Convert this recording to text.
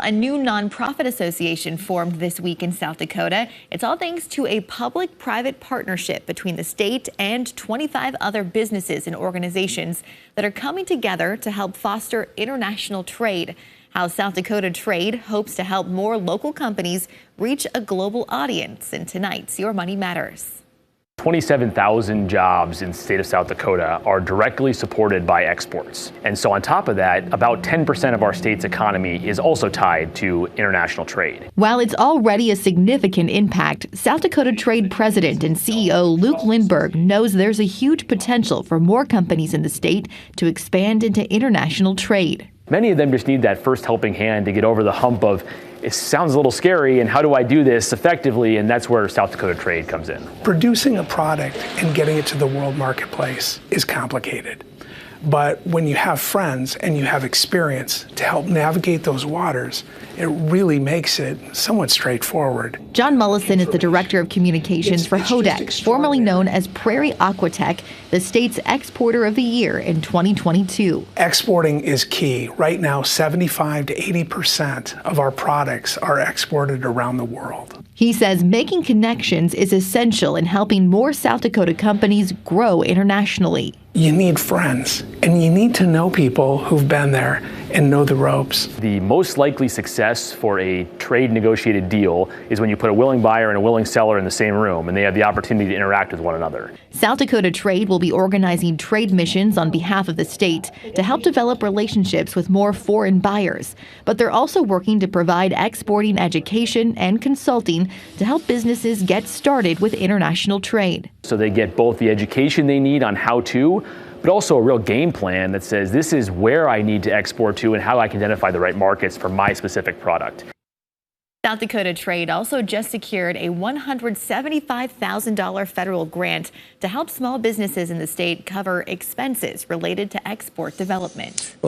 A new nonprofit association formed this week in South Dakota. It's all thanks to a public-private partnership between the state and 25 other businesses and organizations that are coming together to help foster international trade. How South Dakota Trade hopes to help more local companies reach a global audience. In tonight's Your Money Matters. 27,000 jobs in the state of South Dakota are directly supported by exports. And so on top of that, about 10% of our state's economy is also tied to international trade. While it's already a significant impact, South Dakota Trade President and CEO Luke Lindberg knows there's a huge potential for more companies in the state to expand into international trade. Many of them just need that first helping hand to get over the hump of, it sounds a little scary, and how do I do this effectively? And that's where South Dakota Trade comes in. Producing a product and getting it to the world marketplace is complicated. But when you have friends and you have experience to help navigate those waters, it really makes it somewhat straightforward. John Mullison is the Director of Communications for HODEC, formerly known as Prairie Aquatech, the state's Exporter of the Year in 2022. Exporting is key. Right now, 75 to 80% of our products are exported around the world. He says making connections is essential in helping more South Dakota companies grow internationally. You need friends, and you need to know people who've been there and know the ropes. The most likely success for a trade negotiated deal is when you put a willing buyer and a willing seller in the same room and they have the opportunity to interact with one another. South Dakota Trade will be organizing trade missions on behalf of the state to help develop relationships with more foreign buyers. But they're also working to provide exporting education and consulting to help businesses get started with international trade. So they get both the education they need on how to, but also a real game plan that says this is where I need to export to and how I can identify the right markets for my specific product. South Dakota Trade also just secured a $175,000 federal grant to help small businesses in the state cover expenses related to export development.